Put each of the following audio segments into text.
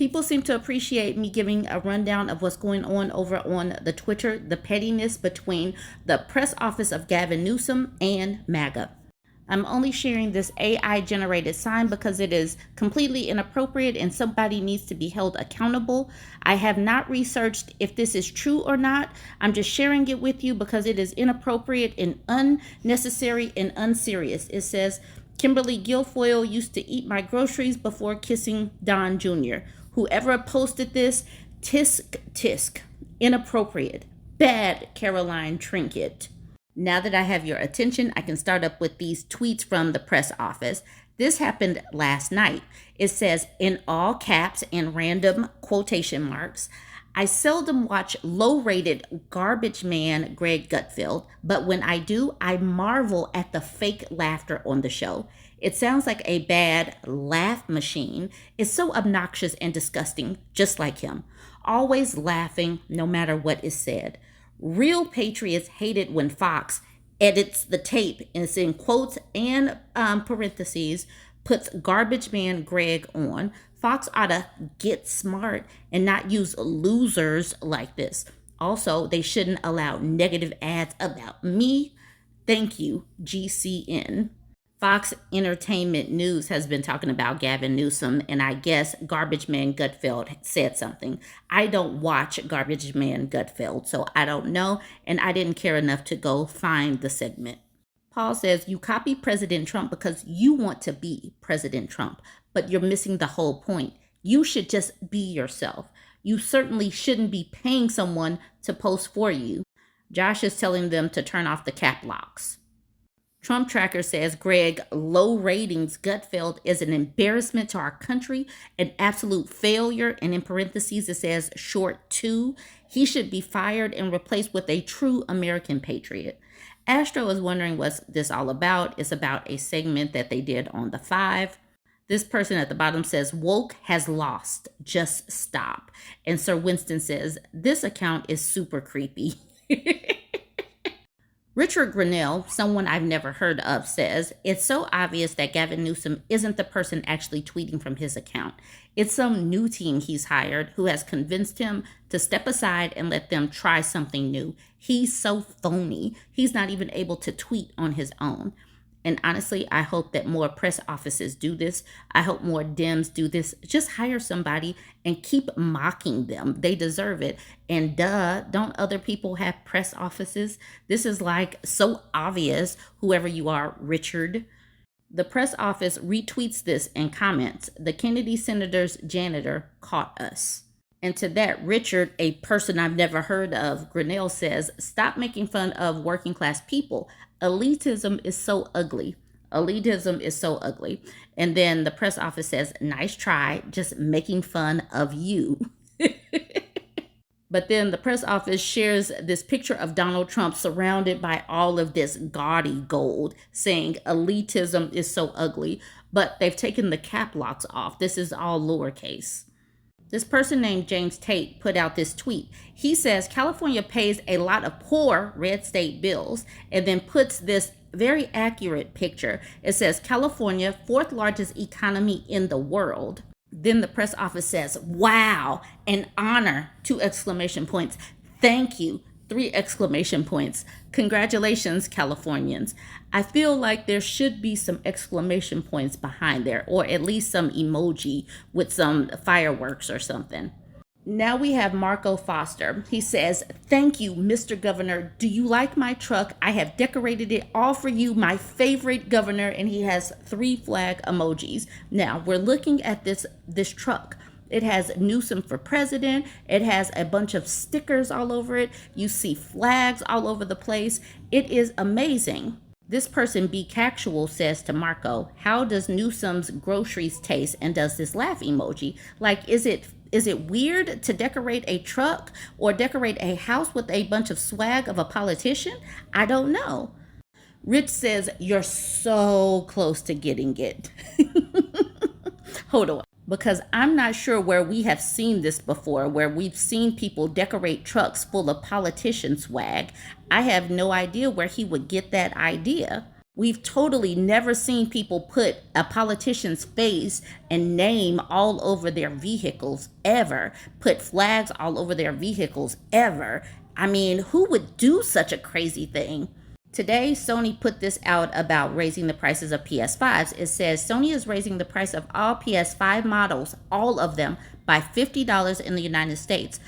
People seem to appreciate me giving a rundown of what's going on over on the Twitter, the pettiness between the press office of Gavin Newsom and MAGA. I'm only sharing this AI generated sign because it is completely inappropriate and somebody needs to be held accountable. I have not researched if this is true or not. I'm just sharing it with you because it is inappropriate and unnecessary and unserious. It says, Kimberly Guilfoyle used to eat my groceries before kissing Don Jr. Whoever posted this, tisk tisk, inappropriate, bad Caroline Trinket. Now that I have your attention, I can start up with these tweets from the press office. This happened last night. It says, in all caps and random quotation marks, I seldom watch low-rated garbage man Greg Gutfeld, but when I do, I marvel at the fake laughter on the show. It sounds like a bad laugh machine. It's so obnoxious and disgusting, just like him. Always laughing no matter what is said. Real patriots hate it when Fox edits the tape and it's in quotes and parentheses, puts garbage man Greg on. Fox ought to get smart and not use losers like this. Also, they shouldn't allow negative ads about me. Thank you, GCN. Fox Entertainment News has been talking about Gavin Newsom, and I guess Garbage Man Gutfeld said something. I don't watch Garbage Man Gutfeld, so I don't know, and I didn't care enough to go find the segment. Paul says, you copy President Trump because you want to be President Trump, but you're missing the whole point. You should just be yourself. You certainly shouldn't be paying someone to post for you. Josh is telling them to turn off the cap locks. Trump Tracker says Greg low ratings Gutfeld is an embarrassment to our country, an absolute failure, and in parentheses it says short two. He should be fired and replaced with a true American patriot. Astro is wondering what's this all about. It's about a segment that they did on the 5. This person at the bottom says, woke has lost, just stop. And Sir Winston says, this account is super creepy. Richard Grinnell, someone I've never heard of, says, it's so obvious that Gavin Newsom isn't the person actually tweeting from his account. It's some new team he's hired who has convinced him to step aside and let them try something new. He's so phony. He's not even able to tweet on his own. And honestly, I hope that more press offices do this. I hope more Dems do this. Just hire somebody and keep mocking them. They deserve it. And don't other people have press offices? This is like so obvious, whoever you are, Richard. The press office retweets this and comments, the Kennedy senator's janitor caught us. And to that, Richard, a person I've never heard of, Grinnell says, stop making fun of working class people. Elitism is so ugly. Elitism is so ugly. And then the press office says, nice try, just making fun of you. But then the press office shares this picture of Donald Trump surrounded by all of this gaudy gold, saying elitism is so ugly. But they've taken the cap locks off. This is all lowercase. This person named James Tate put out this tweet. He says California pays a lot of poor red state bills and then puts this very accurate picture. It says California, 4th largest economy in the world. Then the press office says, wow, an honor, 2 exclamation points. Thank you, 3 exclamation points. Congratulations, Californians. I feel like there should be some exclamation points behind there, or at least some emoji with some fireworks or something. Now we have Marco Foster. He says, thank you, Mr. Governor. Do you like my truck? I have decorated it all for you, my favorite governor. And he has 3 flag emojis. Now we're looking at this truck. It has Newsom for president. It has a bunch of stickers all over it. You see flags all over the place. It is amazing. This person, Be Casual, says to Marco, how does Newsom's groceries taste? And does this laugh emoji. Like, is it weird to decorate a truck or decorate a house with a bunch of swag of a politician? I don't know. Rich says, you're so close to getting it. Hold on. Because I'm not sure where we have seen this before, where we've seen people decorate trucks full of politician swag. I have no idea where he would get that idea. We've totally never seen people put a politician's face and name all over their vehicles ever, put flags all over their vehicles ever. I mean, who would do such a crazy thing? Today, Sony put this out about raising the prices of PS5s. It says Sony is raising the price of all PS5 models, all of them, by $50 in the United States.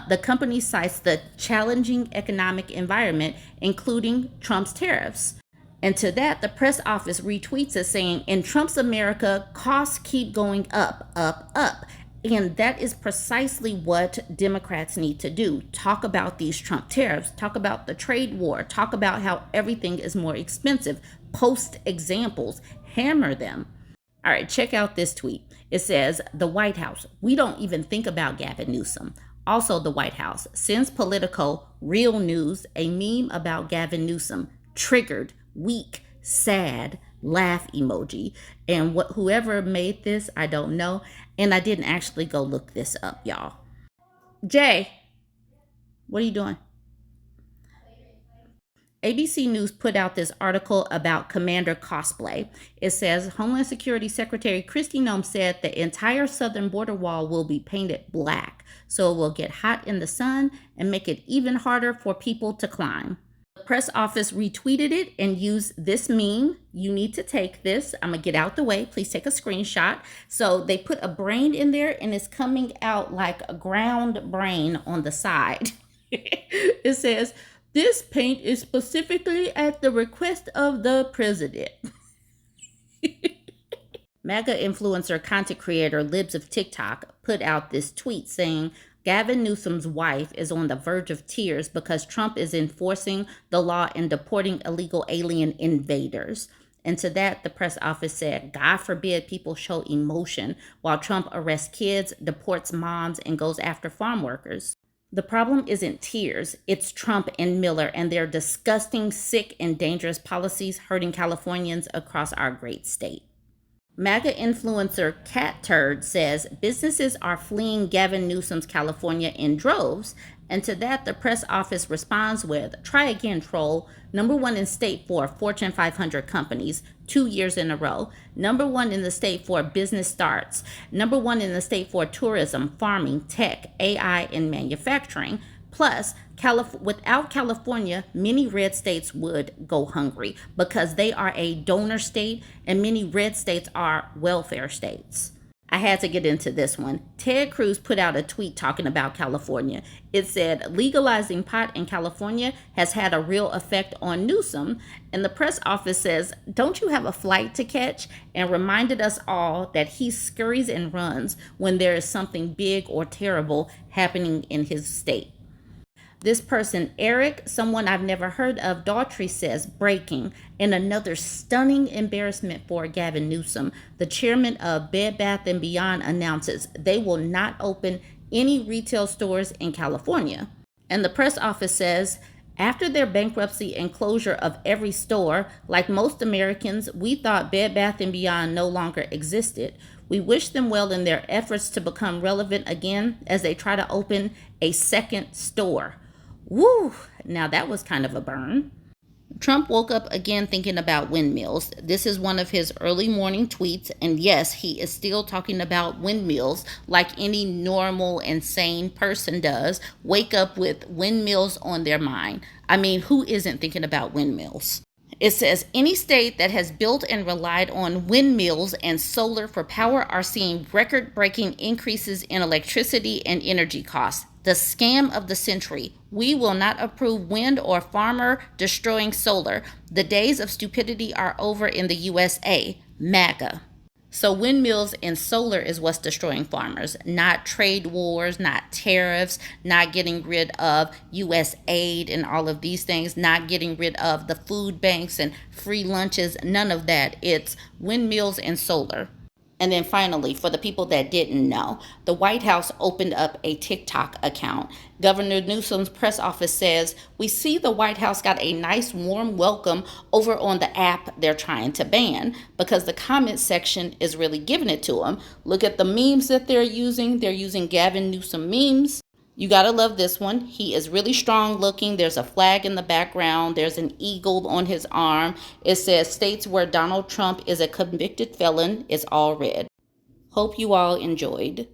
The company cites the challenging economic environment, including Trump's tariffs. And to that, the press office retweets it saying, in Trump's America, costs keep going up, up, up. And that is precisely what Democrats need to do. Talk about these Trump tariffs, talk about the trade war, talk about how everything is more expensive, post examples, hammer them. All right, check out this tweet. It says, the White House, we don't even think about Gavin Newsom. Also, the White House sends Politico real news, a meme about Gavin Newsom, triggered, weak, sad, laugh emoji. And whoever made this, I don't know. And I didn't actually go look this up, y'all. Jay, what are you doing? ABC News put out this article about Commander cosplay. It says Homeland Security Secretary Kristi Noem said the entire southern border wall will be painted black, so it will get hot in the sun and make it even harder for people to climb. The press office retweeted it and used this meme. You need to take this. I'm going to get out the way. Please take a screenshot. So they put a brain in there and it's coming out like a ground brain on the side. It says, this paint is specifically at the request of the president. MAGA influencer content creator Libs of TikTok put out this tweet saying, Gavin Newsom's wife is on the verge of tears because Trump is enforcing the law and deporting illegal alien invaders. And to that, the press office said, God forbid people show emotion while Trump arrests kids, deports moms, and goes after farm workers. The problem isn't tears, it's Trump and Miller and their disgusting, sick, and dangerous policies hurting Californians across our great state. MAGA influencer Cat Turd says businesses are fleeing Gavin Newsom's California in droves. And to that, the press office responds with, try again, troll. #1 in state for Fortune 500 companies, 2 years in a row. #1 in the state for business starts. #1 in the state for tourism, farming, tech, AI, and manufacturing. Plus, without California, many red states would go hungry because they are a donor state and many red states are welfare states. I had to get into this one. Ted Cruz put out a tweet talking about California. It said, legalizing pot in California has had a real effect on Newsom. And the press office says, don't you have a flight to catch? And reminded us all that he scurries and runs when there is something big or terrible happening in his state. This person, Eric, someone I've never heard of, Daughtry says, breaking, and another stunning embarrassment for Gavin Newsom. The chairman of Bed Bath & Beyond announces they will not open any retail stores in California. And the press office says, after their bankruptcy and closure of every store, like most Americans, we thought Bed Bath & Beyond no longer existed. We wish them well in their efforts to become relevant again as they try to open a second store. Woo! Now that was kind of a burn. Trump woke up again thinking about windmills. This is one of his early morning tweets. And yes, he is still talking about windmills like any normal and sane person does. Wake up with windmills on their mind. I mean, who isn't thinking about windmills? It says any state that has built and relied on windmills and solar for power are seeing record-breaking increases in electricity and energy costs. The scam of the century. We will not approve wind or farmer destroying solar. The days of stupidity are over in the USA. MAGA. So windmills and solar is what's destroying farmers, not trade wars, not tariffs, not getting rid of U.S. aid and all of these things, not getting rid of the food banks and free lunches, none of that. It's windmills and solar. And then finally, for the people that didn't know, the White House opened up a TikTok account. Governor Newsom's press office says, we see the White House got a nice warm welcome over on the app they're trying to ban because the comment section is really giving it to them. Look at the memes that they're using. They're using Gavin Newsom memes. You gotta love this one. He is really strong looking. There's a flag in the background. There's an eagle on his arm. It says states where Donald Trump is a convicted felon. It's all red. Hope you all enjoyed.